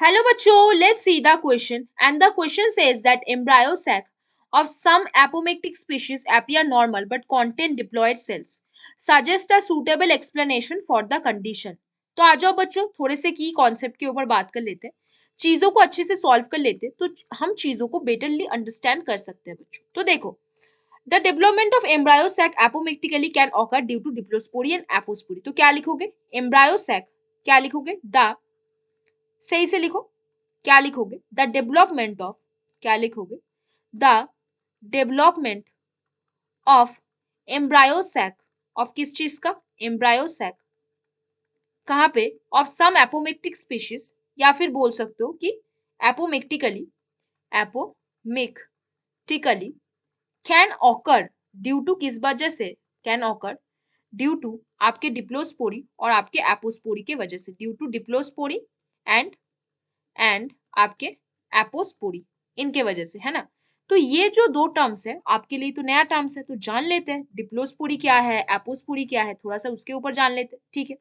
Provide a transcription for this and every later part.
Hello bachcho, let's see the question. And the question says that embryo sac of some apomictic species appear normal but contain diploid cells. Suggest a suitable explanation for the condition. तो आ जाओ बच्चों, थोड़े से की concept के ऊपर बात कर लेते हैं, चीजों को अच्छे से सॉल्व कर लेते हैं, तो हम चीजों को बेटरली अंडरस्टैंड कर सकते हैं बच्चों। तो देखो, the development of embryo sac apomictically can occur due to diplospory and apospory. तो क्या लिखोगे? एम्ब्रायो सैक, क्या लिखोगे? द, सही से लिखो, क्या लिखोगे? द डेवलपमेंट ऑफ, क्या लिखोगे? The development of embryo sac, of किस चीज का? एम्ब्रायो सैक, कहां पे? ऑफ सम एपोमिक्टिक स्पीशीज, या फिर बोल सकते हो कि एपोमिक्टिकली, एपोमिक्टिकली कैन ऑकर ड्यू टू, किस वजह से? कैन ऑकर ड्यू टू आपके डिप्लोस्पोरी और आपके एपोस्पोरी के वजह से, ड्यू टू डिप्लोस्पोरी एंड आपके एपोस्पोरी, इनके वजह से, है ना। तो ये जो दो टर्म्स है आपके लिए तो नया टर्म्स है, तो जान लेते हैं डिप्लोस्पोरी क्या है, एपोस्पोरी क्या है, थोड़ा सा उसके ऊपर जान लेते हैं। ठीक है,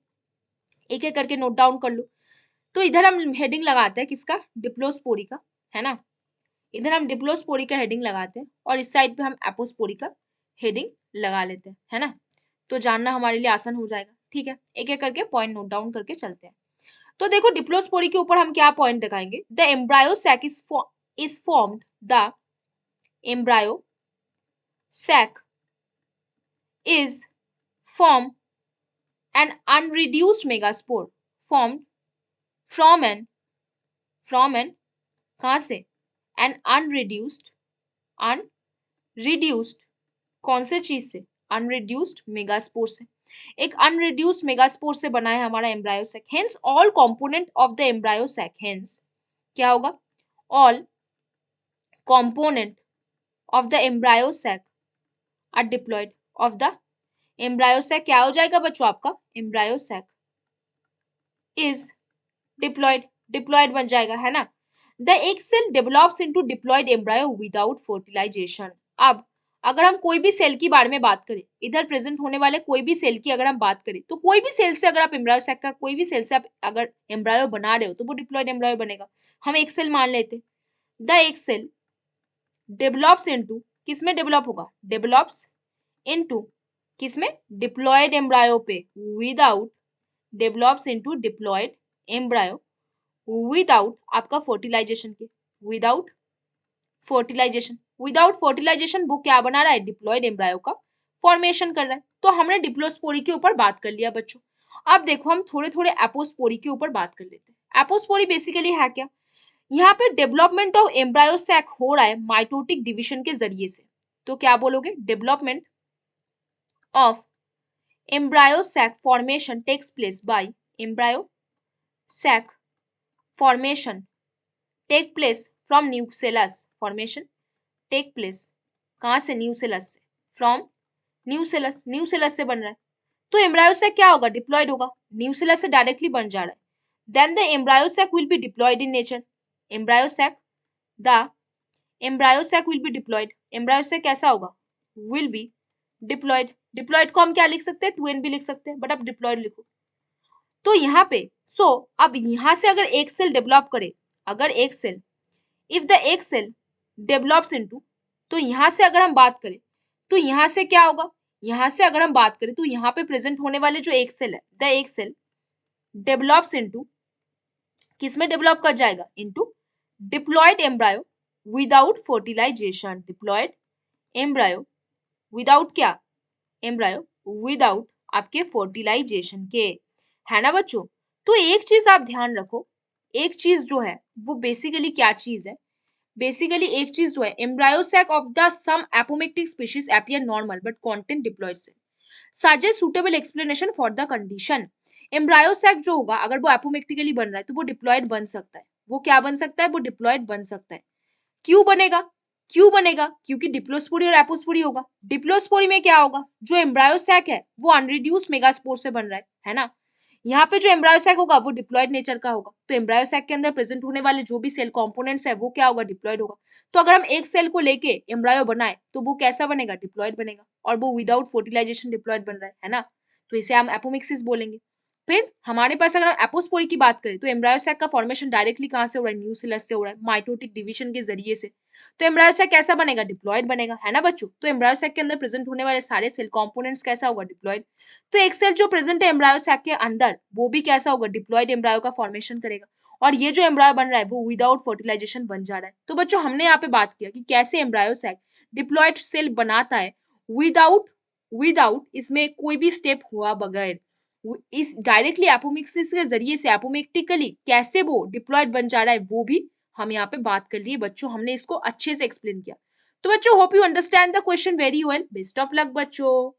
एक एक करके नोट डाउन कर लो। तो इधर हम हेडिंग लगाते हैं किसका? डिप्लोस्पोरी का, है ना। इधर हम डिप्लोस्पोरी का हेडिंग लगाते हैं और इस साइड पे हम एपोस्पोरी का हेडिंग लगा लेते हैं, है ना। तो जानना हमारे लिए आसान हो जाएगा। ठीक है, एक एक करके पॉइंट नोट डाउन करके चलते हैं। तो देखो, डिप्लोस्पोरी के ऊपर हम क्या पॉइंट दिखाएंगे? The embryo sac is formed, the embryo sac is form an unreduced megaspore formed from an कहां से? an unreduced कौन से चीज से? unreduced megaspore से। एक unreduced megaspore से बना है हमारा embryo sac. Hence all component of the embryo sac, hence क्या होगा? All component of the embryo sac are diploid, of the embryo sac क्या हो जाएगा बच्चों आपका? Embryo sac is diploid, diploid बन जाएगा, है ना। The egg cell develops into diploid embryo without fertilization. अब अगर हम कोई भी सेल की बारे में बात करें, इधर प्रेजेंट होने वाले कोई भी सेल की अगर हम बात करें, तो कोई भी सेल से अगर आप एम्ब्रायो सैक का कोई भी सेल से आप अगर एम्ब्रायो बना रहे हो तो वो डिप्लॉयड एम्ब्रायो बनेगा। हम एक सेल मान लेते, the egg cell develops into, किसमें डेवलप होगा? डेवलप्स इनटू किसमें? डिप्लॉयड एम्ब्रायो पे, without, develops into diploid embryo without आपका फर्टिलाइजेशन के, विदाउट फर्टिलाइजेशन, विदाउट फर्टिलाइजेशन वो क्या बना रहा है? डिप्लॉयड एम्ब्रायो का फॉर्मेशन कर रहा है। तो हमने डिप्लोस्पोरी के ऊपर बात कर लिया बच्चों। अब देखो हम थोड़े थोड़े एपोस्पोरी के ऊपर बात कर लेते हैं। एपोस्पोरी बेसिकली है क्या? यहाँ पे डेवलपमेंट ऑफ एम्ब्रायो सैक हो रहा है माइटोटिक डिविजन के जरिए से। तो क्या बोलोगे? Development of embryo sac formation takes place by embryo sac formation take place from nucellus, formation take place कहां से? न्यूसेलस से, फ्रॉम न्यूसेलस, न्यूसेलस से बन रहा है। तो एम्ब्रायो सैक क्या होगा? डिप्लॉयड होगा, न्यूसेलस से डायरेक्टली बन जा रहा है। Then the embryo sac will be diploid in nature, embryo sac, the embryo sac will be diploid, embryo sac कैसा होगा? Will be diploid. डिप्लॉयड को हम क्या लिख सकते हैं? 2n भी लिख सकते हैं, बट आप डिप्लॉयड लिखो। तो यहाँ पे अब यहाँ से अगर एक सेल डेवलप करे, अगर एक cell, if the egg cell develops into, तो यहाँ से अगर हम बात करें तो यहाँ से क्या होगा? यहाँ से अगर हम बात करें तो यहाँ पे प्रेजेंट होने वाले जो एक सेल है, the egg cell develops into, किसमें डेवलप कर जाएगा? Into diploid embryo without fertilization, diploid embryo without क्या? एम्ब्रायो विदाउट आपके फर्टिलाइजेशन के, है ना बच्चों। तो एक चीज आप ध्यान रखो, एक चीज जो है वो बेसिकली क्या चीज है? बेसिकली एक चीज जो है, embryo sac of the some apomictic species appear normal but contain diploid cell, suggest suitable explanation for the condition. Embryo sac जो होगा अगर वो एपोमिक्टिकली बन रहा है तो वो डिप्लॉयड बन सकता है। वो क्या बन सकता है? वो डिप्लॉयड बन सकता है। क्यों बनेगा? क्यों बनेगा? क्योंकि डिप्लोस्पोरी और एपोस्पोरी होगा। डिप्लोस्पोरी में क्या होगा? जो एम्ब्रायो सैक है वो अनरिड्यूस्ड मेगास्पोर से बन रहा है ना। यहाँ पे जो एम्ब्रायो सैक होगा वो डिप्लॉयड नेचर का होगा। तो एम्ब्रायो सैक के अंदर प्रेजेंट होने वाले जो भी सेल कंपोनेंट्स है वो क्या होगा? डिप्लॉयड होगा। तो अगर हम एक सेल को लेके एम्ब्रायो बनाए तो वो कैसा बनेगा? डिप्लॉयड बनेगा, और वो विदाउट फर्टिलाइजेशन डिप्लॉयड बन रहा है ना। तो इसे हम एपोमिक्सिस बोलेंगे। फिर हमारे पास अगर एपोस्पोरी की बात करें तो एम्ब्रायो सैक का फॉर्मेशन डायरेक्टली कहाँ से हो रहा है, न्यूक्लियस से हो रहा है, माइटोटिक डिवीजन के जरिए से। तो एम्ब्रायो सैक कैसा बनेगा, डिप्लॉइड बनेगा, है ना बच्चों। तो एम्ब्रायो सैक के अंदर प्रेजेंट होने वाले सारे सेल कंपोनेंट्स कैसा होगा, डिप्लॉइड। तो एक सेल जो प्रेजेंट है एम्ब्रायो सैक के अंदर वो भी कैसा होगा, डिप्लॉइड एम्ब्रायो का फॉर्मेशन करेगा। और ये जो एम्ब्रायो बन रहा है वो विदाउट फर्टिलाइजेशन बन जा रहा है। तो बच्चों हमने यहाँ पे बात किया कि कैसे एम्ब्रायो सैक डिप्लॉइड सेल बनाता है विदाउट विदाउट इसमें कोई भी स्टेप हुआ बगैर। इस डायरेक्टली एपोमिक्सिस के जरिए से एपोमिक्टिकली कैसे वो डिप्लॉयड बन जा रहा है वो भी हम यहाँ पे बात कर लिए बच्चों, हमने इसको अच्छे से एक्सप्लेन किया। तो बच्चों hope you understand the question very well. Best of luck बच्चों।